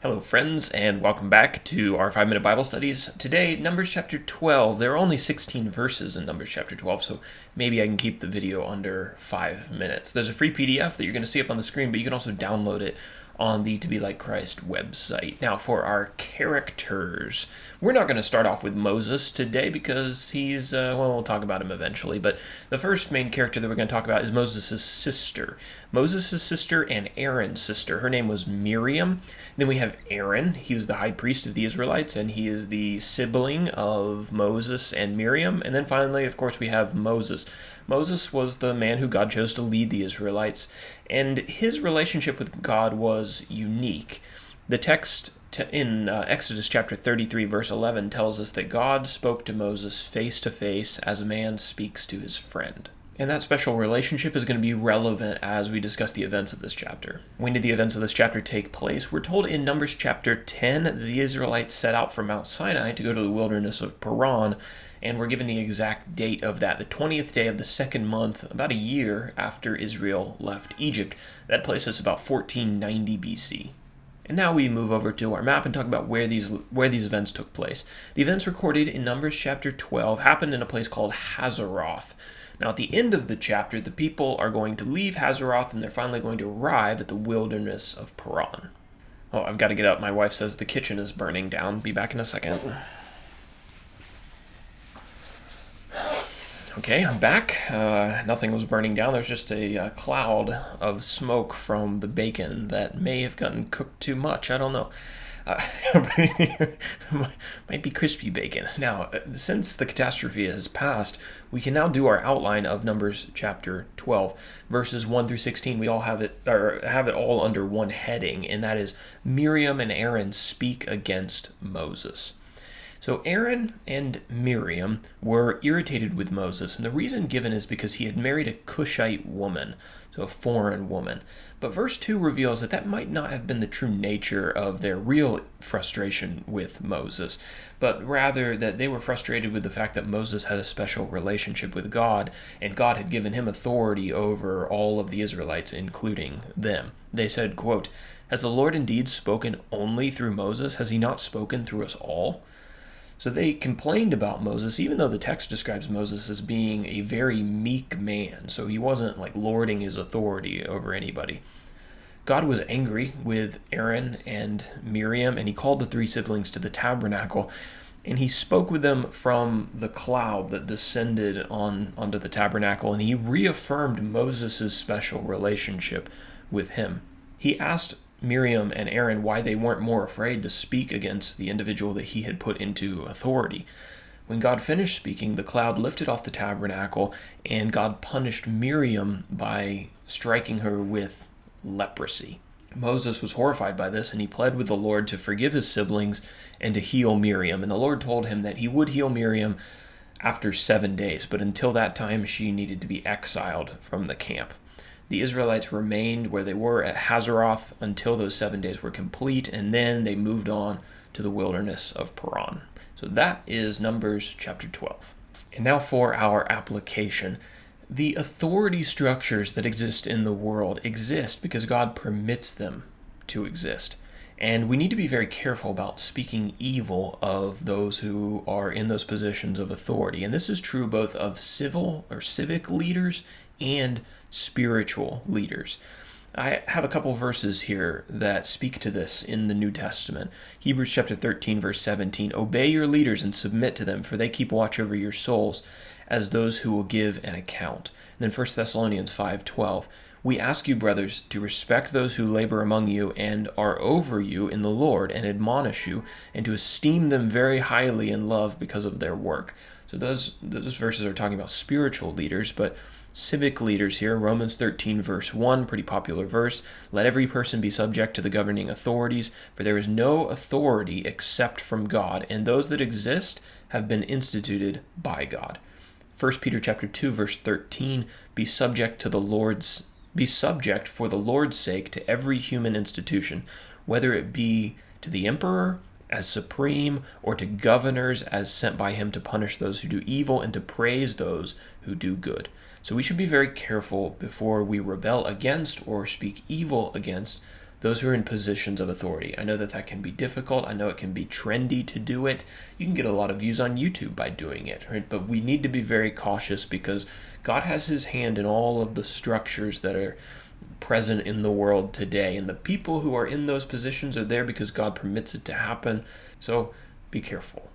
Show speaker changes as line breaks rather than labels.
Hello, friends, and welcome back to our 5-minute Bible studies. Today, Numbers chapter 12. There are only 16 verses in Numbers chapter 12, so maybe I can keep the video under 5 minutes. There's a free PDF that you're going to see up on the screen, but you can also download it on the To Be Like Christ website. Now, for our characters, we're not going to start off with Moses today because he's, we'll talk about him eventually, but the first main character that we're going to talk about is Moses' sister. Moses' sister and Aaron's sister. Her name was Miriam. Then we have Aaron. He was the high priest of the Israelites, and he is the sibling of Moses and Miriam. And then finally, of course, we have Moses. Moses was the man who God chose to lead the Israelites, and his relationship with God was unique. The text in Exodus chapter 33, verse 11, tells us that God spoke to Moses face to face as a man speaks to his friend. And that special relationship is going to be relevant as we discuss the events of this chapter. When did the events of this chapter take place? We're told in Numbers chapter 10 that the Israelites set out from Mount Sinai to go to the wilderness of Paran, and we're given the exact date of that, the 20th day of the second month, about a year after Israel left Egypt. That places about 1490 BC. And now we move over to our map and talk about where these events took place. The events recorded in Numbers chapter 12 happened in a place called Hazeroth. Now, at the end of the chapter, the people are going to leave Hazeroth, and they're finally going to arrive at the wilderness of Paran. Oh, I've got to get up. My wife says the kitchen is burning down. Be back in a second. Okay, I'm back. Nothing was burning down. There's just a cloud of smoke from the bacon that may have gotten cooked too much. I don't know. Might be crispy bacon. Now, since the catastrophe has passed, we can now do our outline of Numbers chapter 12, verses 1 through 16. We all have it all under one heading, and that is Miriam and Aaron speak against Moses. So Aaron and Miriam were irritated with Moses, and the reason given is because he had married a Cushite woman, so a foreign woman. But verse 2 reveals that that might not have been the true nature of their real frustration with Moses, but rather that they were frustrated with the fact that Moses had a special relationship with God, and God had given him authority over all of the Israelites, including them. They said, quote, "Has the Lord indeed spoken only through Moses? Has he not spoken through us all?" So they complained about Moses, even though the text describes Moses as being a very meek man, so he wasn't like lording his authority over anybody. God was angry with Aaron and Miriam, and he called the three siblings to the tabernacle, and he spoke with them from the cloud that descended onto the tabernacle, and he reaffirmed Moses' special relationship with him. He asked Miriam and Aaron why they weren't more afraid to speak against the individual that he had put into authority. When God finished speaking, the cloud lifted off the tabernacle, and God punished Miriam by striking her with leprosy. Moses was horrified by this, and he pled with the Lord to forgive his siblings and to heal Miriam. And the Lord told him that he would heal Miriam after 7 days, but until that time she needed to be exiled from the camp. The Israelites remained where they were at Hazeroth until those 7 days were complete, and then they moved on to the wilderness of Paran. So that is Numbers chapter 12. And now for our application. The authority structures that exist in the world exist because God permits them to exist. And we need to be very careful about speaking evil of those who are in those positions of authority. And this is true both of civil or civic leaders and spiritual leaders. I have a couple verses here that speak to this in the New Testament. Hebrews chapter 13, verse 17, "Obey your leaders and submit to them, for they keep watch over your souls as those who will give an account." And then 1 Thessalonians 5:12, "We ask you, brothers, to respect those who labor among you and are over you in the Lord and admonish you, and to esteem them very highly in love because of their work." So those verses are talking about spiritual leaders, but civic leaders here, Romans 13, verse 1, pretty popular verse, "Let every person be subject to the governing authorities, for there is no authority except from God, and those that exist have been instituted by God." 1 Peter chapter 2, verse 13, "Be subject for the Lord's sake to every human institution, whether it be to the emperor as supreme, or to governors as sent by him to punish those who do evil and to praise those who do good." So we should be very careful before we rebel against or speak evil against those who are in positions of authority. I know that that can be difficult. I know it can be trendy to do it. You can get a lot of views on YouTube by doing it, right? But we need to be very cautious because God has his hand in all of the structures that are present in the world today. And the people who are in those positions are there because God permits it to happen. So be careful.